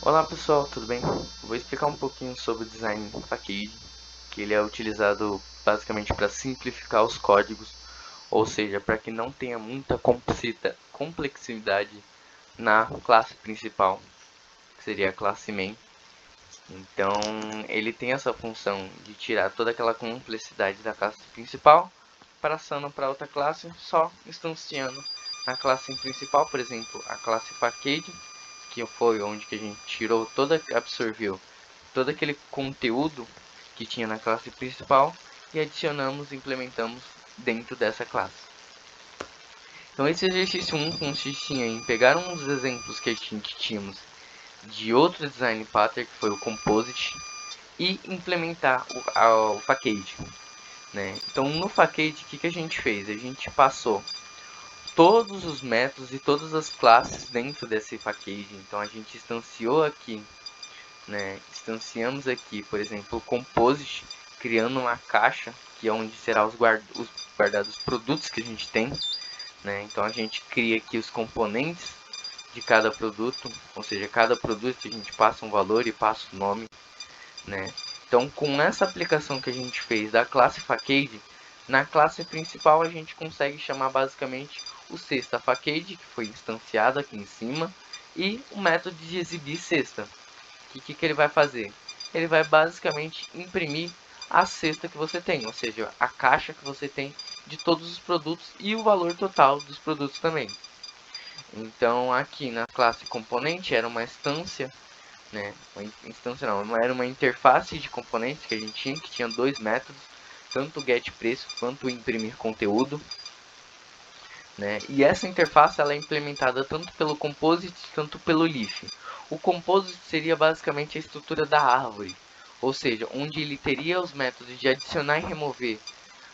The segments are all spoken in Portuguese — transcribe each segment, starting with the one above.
Olá pessoal, tudo bem? Vou explicar um pouquinho sobre o design facade, que ele é utilizado basicamente para simplificar os códigos, ou seja, para que não tenha muita complexidade na classe principal, que seria a classe main. Então, ele tem essa função de tirar toda aquela complexidade da classe principal, passando para outra classe, só instanciando na classe principal, por exemplo, a classe facade, que foi onde que a gente absorveu todo aquele conteúdo que tinha na classe principal e adicionamos e implementamos dentro dessa classe. Então esse exercício 1 consistia em pegar uns exemplos que a gente tínhamos de outro design pattern, que foi o Composite, e implementar o Facade. Então no Facade, o que a gente fez? A gente passou todos os métodos e todas as classes dentro desse Facade. Então a gente instanciou aqui, instanciamos aqui, por exemplo, o Composite, criando uma caixa que é onde será os guardados produtos que a gente tem. Então a gente cria aqui os componentes de cada produto, ou seja, cada produto que a gente passa um valor e passa o nome. Então com essa aplicação que a gente fez da classe Facade, na classe principal a gente consegue chamar basicamente o cesta Facade, que foi instanciado aqui em cima, e o método de exibir cesta. O que ele vai fazer? Ele vai basicamente imprimir a cesta que você tem, ou seja, a caixa que você tem de todos os produtos e o valor total dos produtos também. Então aqui na classe componente era uma instância, era uma interface de componentes que a gente tinha, que tinha dois métodos, tanto o getPreço quanto o imprimir conteúdo. E essa interface ela é implementada tanto pelo Composite quanto pelo Leaf. O Composite seria basicamente a estrutura da árvore, ou seja, onde ele teria os métodos de adicionar e remover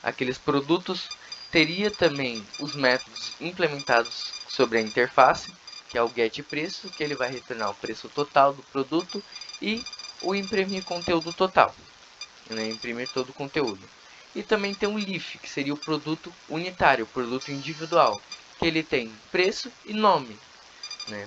aqueles produtos, teria também os métodos implementados sobre a interface, que é o getPreço, que ele vai retornar o preço total do produto, e o imprimir conteúdo total, imprimir todo o conteúdo. E também tem um Leaf, que seria o produto unitário, o produto individual, que ele tem preço e nome.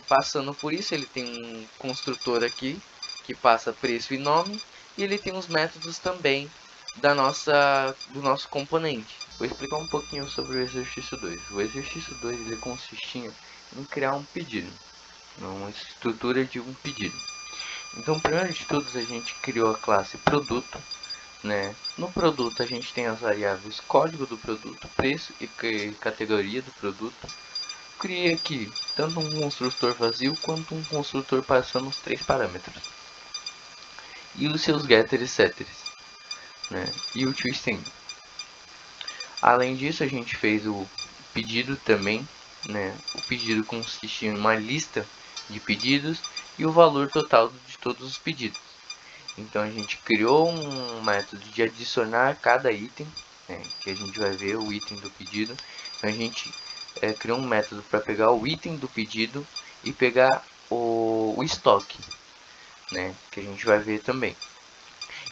Passando por isso, ele tem um construtor aqui, que passa preço e nome, e ele tem os métodos também do nosso componente. Vou explicar um pouquinho sobre o exercício 2. O exercício 2 ele consistia em criar um pedido, uma estrutura de um pedido. Então, primeiro de tudo, a gente criou a classe produto. No produto a gente tem as variáveis código do produto, preço e categoria do produto. Criei aqui tanto um construtor vazio quanto um construtor passando os três parâmetros. E os seus getters e setters. E o toString. Além disso a gente fez o pedido também. O pedido consistia em uma lista de pedidos e o valor total de todos os pedidos. Então a gente criou um método de adicionar cada item, que a gente vai ver o item do pedido. Então a gente criou um método para pegar o item do pedido e pegar o estoque, que a gente vai ver também.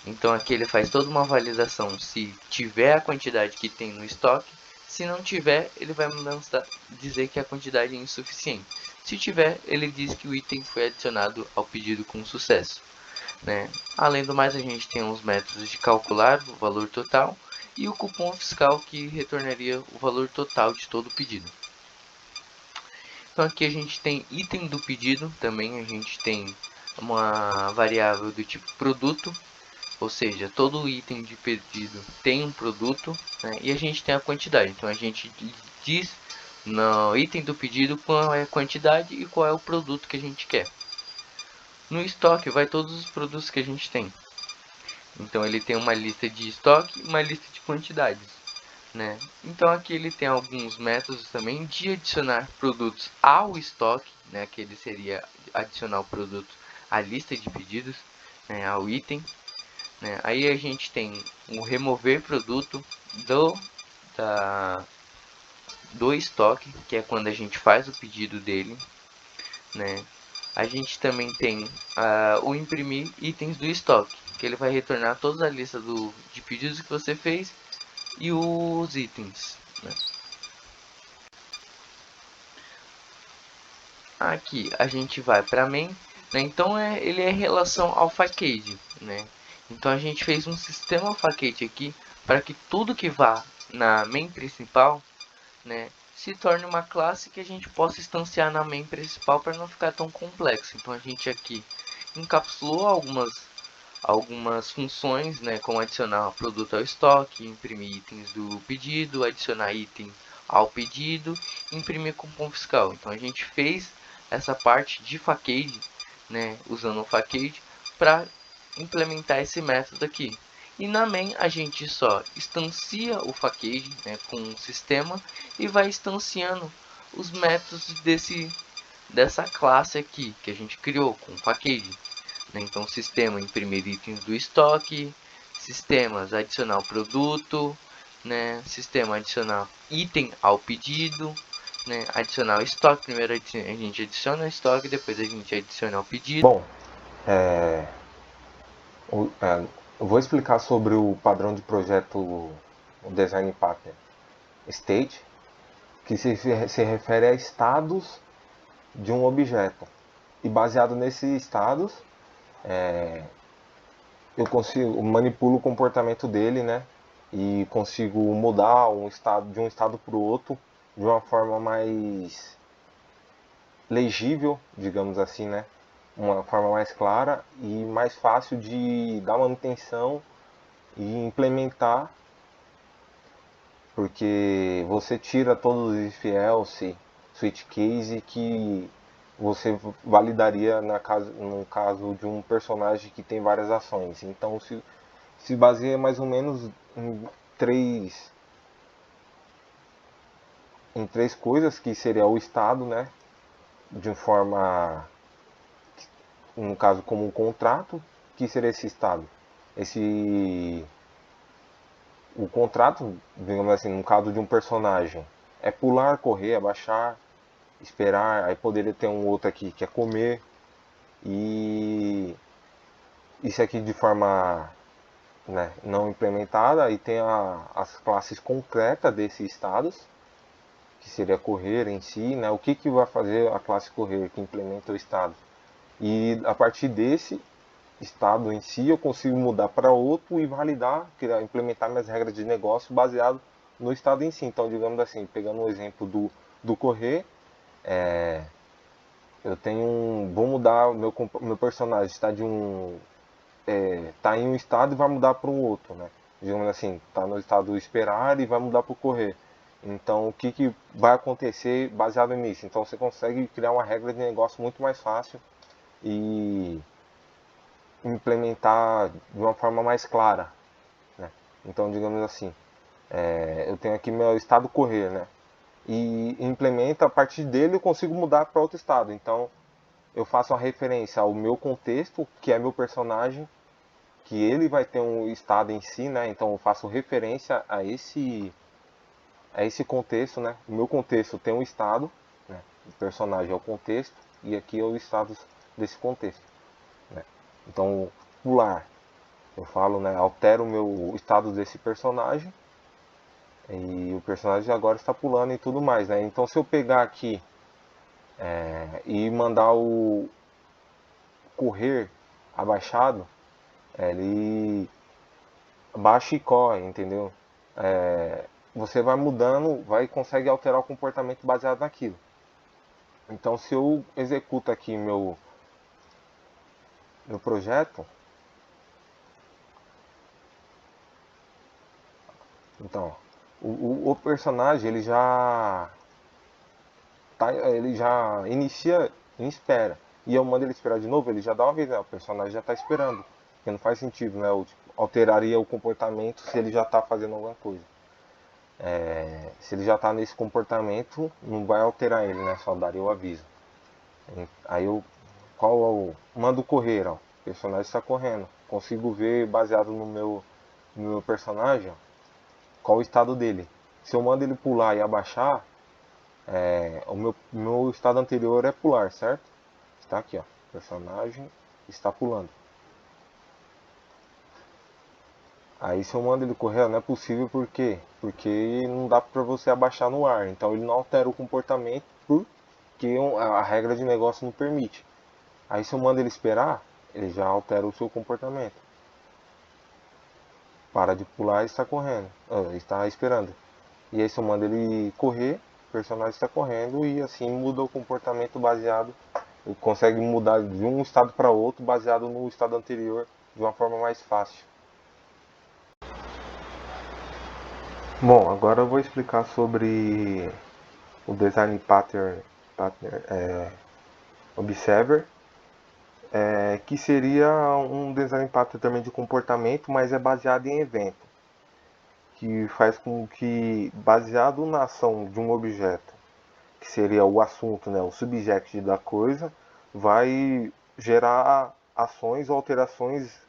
Então aqui ele faz toda uma validação se tiver a quantidade que tem no estoque. Se não tiver, ele vai dizer que a quantidade é insuficiente. Se tiver, ele diz que o item foi adicionado ao pedido com sucesso. Além do mais, a gente tem os métodos de calcular o valor total e o cupom fiscal, que retornaria o valor total de todo o pedido. Então aqui a gente tem item do pedido, também a gente tem uma variável do tipo produto, ou seja, todo item de pedido tem um produto, e a gente tem a quantidade. Então a gente diz no item do pedido qual é a quantidade e qual é o produto que a gente quer. No estoque vai todos os produtos que a gente tem. Então ele tem uma lista de estoque e uma lista de quantidades. Então aqui ele tem alguns métodos também de adicionar produtos ao estoque, que ele seria adicionar o produto à lista de pedidos, ao item. Aí a gente tem o remover produto do estoque, que é quando a gente faz o pedido dele. A gente também tem o imprimir itens do estoque, que ele vai retornar toda a lista de pedidos que você fez e os itens. Aqui a gente vai para main. né? Então ele é em relação ao facade, né? Então a gente fez um sistema facade aqui para que tudo que vá na main principal, né, se torne uma classe que a gente possa instanciar na main principal para não ficar tão complexo. Então a gente aqui encapsulou algumas funções, né, como adicionar produto ao estoque, imprimir itens do pedido, adicionar itens ao pedido, imprimir cupom fiscal. Então a gente fez essa parte de facade, né, usando o facade para implementar esse método aqui. E na main a gente só instancia o facade, né, com um sistema e vai instanciando os métodos dessa classe aqui que a gente criou com o facade. Então, sistema imprimir itens do estoque, sistemas adicionar o produto, né? Sistema adicionar item ao pedido, né? Adicionar o estoque. Primeiro a gente adiciona o estoque, depois a gente adiciona o pedido. Bom, eu vou explicar sobre o padrão de projeto, o Design Pattern State, que se refere a estados de um objeto. E baseado nesses estados, eu consigo manipulo o comportamento dele, né? E consigo mudar um estado de um estado para o outro de uma forma mais legível, digamos assim, né? Uma forma mais clara e mais fácil de dar manutenção e implementar, porque você tira todos os if else, switch case que você validaria no caso de um personagem que tem várias ações. Então se baseia mais ou menos três, em três coisas, que seria o estado, né? De forma, no caso, como um contrato, que seria esse estado. O contrato, digamos assim, no caso de um personagem, é pular, correr, abaixar, esperar. Aí poderia ter um outro aqui que é comer. E isso aqui de forma, né, não implementada. E tem as classes concretas desses estados, que seria correr em si, né? O que vai fazer a classe correr, que implementa o estado. E a partir desse estado em si, eu consigo mudar para outro e validar, implementar minhas regras de negócio baseado no estado em si. Então, digamos assim, pegando o exemplo do correr, eu tenho vou mudar meu personagem, está tá em um estado e vai mudar para um outro, né? Digamos assim, está no estado esperar e vai mudar para o correr. Então, o que vai acontecer baseado nisso? Então, você consegue criar uma regra de negócio muito mais fácil e implementar de uma forma mais clara, né? Então, digamos assim, eu tenho aqui meu estado correr, né? E implementa, a partir dele eu consigo mudar para outro estado. Então, eu faço uma referência ao meu contexto, que é meu personagem, que ele vai ter um estado em si, né? Então, eu faço referência a esse contexto, né? O meu contexto tem um estado, né? O personagem é o contexto e aqui é o estado desse contexto, né? Então, pular, eu falo, né? Altero o meu estado desse personagem e o personagem agora está pulando e tudo mais, né? Então, se eu pegar aqui e mandar o correr abaixado, ele baixa e corre, entendeu? Você vai mudando, consegue alterar o comportamento baseado naquilo. Então, se eu executo aqui meu projeto, então o personagem ele já inicia em espera. E eu mando ele esperar de novo, ele já dá uma vez, né? O personagem já está esperando. Porque não faz sentido, né? Eu, tipo, alteraria o comportamento se ele já está fazendo alguma coisa. Se ele já está nesse comportamento, não vai alterar ele, né? Só daria o aviso. Aí eu mando correr, ó. O personagem está correndo. Consigo ver, baseado no meu personagem, ó, qual o estado dele. Se eu mando ele pular e abaixar, o meu estado anterior é pular, certo? Está aqui, ó. O personagem está pulando. Aí se eu mando ele correr, não é possível, por quê? Porque não dá para você abaixar no ar. Então ele não altera o comportamento porque a regra de negócio não permite. Aí se eu mando ele esperar, ele já altera o seu comportamento. Para de pular e está correndo. Está esperando. E aí se eu mando ele correr, o personagem está correndo e assim muda o comportamento baseado. Ele consegue mudar de um estado para outro baseado no estado anterior de uma forma mais fácil. Bom, agora eu vou explicar sobre o Design Pattern Observer, que seria um Design Pattern também de comportamento, mas é baseado em evento, que faz com que, baseado na ação de um objeto, que seria o assunto, né, o subject da coisa, vai gerar ações ou alterações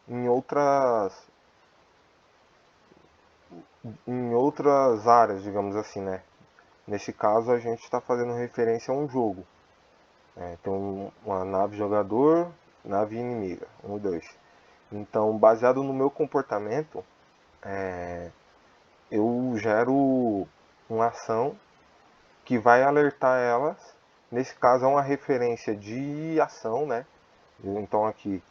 em outras áreas, digamos assim, né? Nesse caso, a gente está fazendo referência a um jogo. Tem uma nave jogador, nave inimiga, 1 e 2. Então, baseado no meu comportamento, eu gero uma ação que vai alertar elas. Nesse caso, é uma referência de ação, né? Então, aqui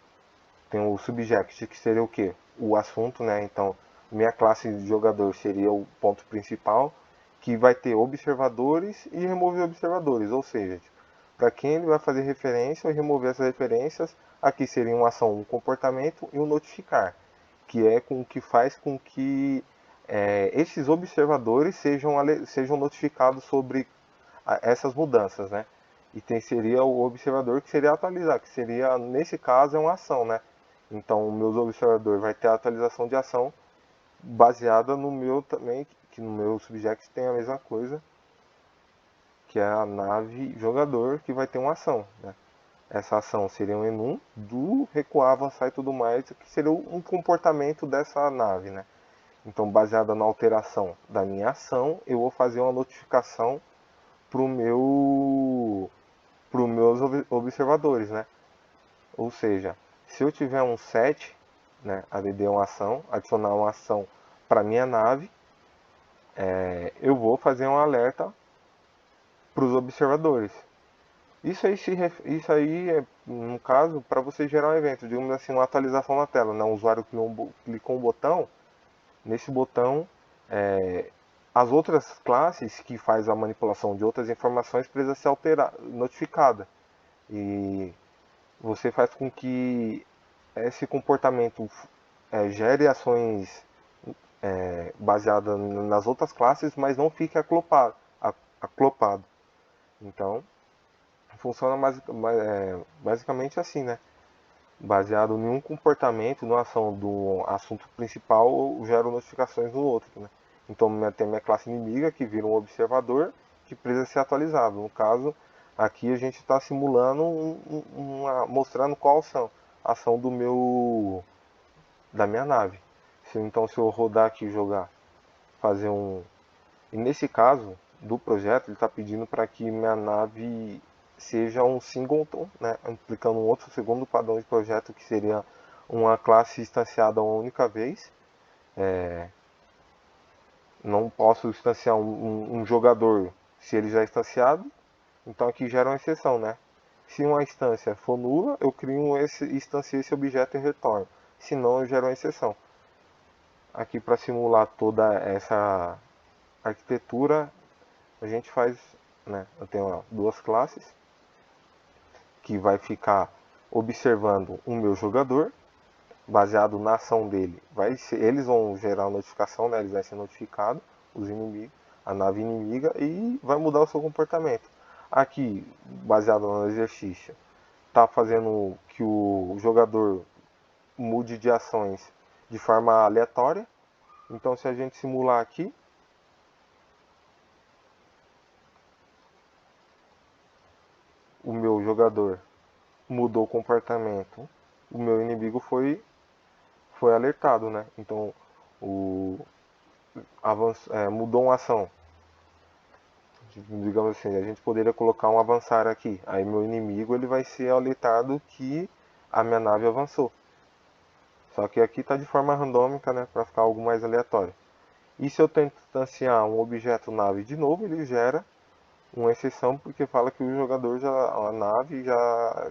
tem o subject, que seria o quê? O assunto, né? Então, minha classe de jogador seria o ponto principal, que vai ter observadores e remover observadores, ou seja, para quem ele vai fazer referência e remover essas referências, aqui seria uma ação, um comportamento e um notificar, que é com que faz com que esses observadores sejam notificados sobre essas mudanças, né? Seria o observador que seria atualizar, que seria, nesse caso, é uma ação, né? Então, o meu observador vai ter a atualização de ação baseada no meu também, que no meu subject tem a mesma coisa, que é a nave jogador, que vai ter uma ação, né? Essa ação seria um enum do recuar, avançar e tudo mais, que seria um comportamento dessa nave, né? Então, baseada na alteração da minha ação, eu vou fazer uma notificação para os meus observadores, né? Ou seja, se eu tiver um set, né, add uma ação, adicionar uma ação para minha nave, eu vou fazer um alerta para os observadores. Isso aí é, no caso, para você gerar um evento, digamos assim, uma atualização na tela. Né? O usuário clicou um botão, nesse botão, as outras classes que faz a manipulação de outras informações precisa ser notificada. E você faz com que esse comportamento gere ações baseadas nas outras classes, mas não fique aclopado. Então, funciona basicamente assim, né? Baseado em um comportamento, numa ação do assunto principal, eu gero notificações no outro, né? Então, tem minha classe inimiga, que vira um observador, que precisa ser atualizado. No caso, aqui a gente está simulando, mostrando qual a ação da minha nave. Então, se eu rodar aqui e jogar, fazer um... E nesse caso, do projeto, ele está pedindo para que minha nave seja um singleton, né, implicando um outro segundo padrão de projeto, que seria uma classe instanciada uma única vez. Não posso instanciar um jogador se ele já é instanciado, então aqui gera uma exceção, né? Se uma instância for nula, eu crio instanciei esse objeto e retorno. Se não, eu gero uma exceção. Aqui para simular toda essa arquitetura, a gente faz, né? Eu tenho duas classes que vai ficar observando o meu jogador, baseado na ação dele. Eles vão gerar a notificação, né? Eles vão ser notificados, os inimigos, a nave inimiga, e vai mudar o seu comportamento. Aqui, baseado no exercício, está fazendo que o jogador mude de ações de forma aleatória. Então, se a gente simular aqui, o meu jogador mudou o comportamento, o meu inimigo foi alertado, né? Então, mudou uma ação. Digamos assim, a gente poderia colocar um avançar aqui. Aí meu inimigo ele vai ser alertado que a minha nave avançou. Só que aqui está de forma randômica, né, para ficar algo mais aleatório. E se eu tento instanciar um objeto nave de novo, ele gera uma exceção porque fala que o jogador a nave já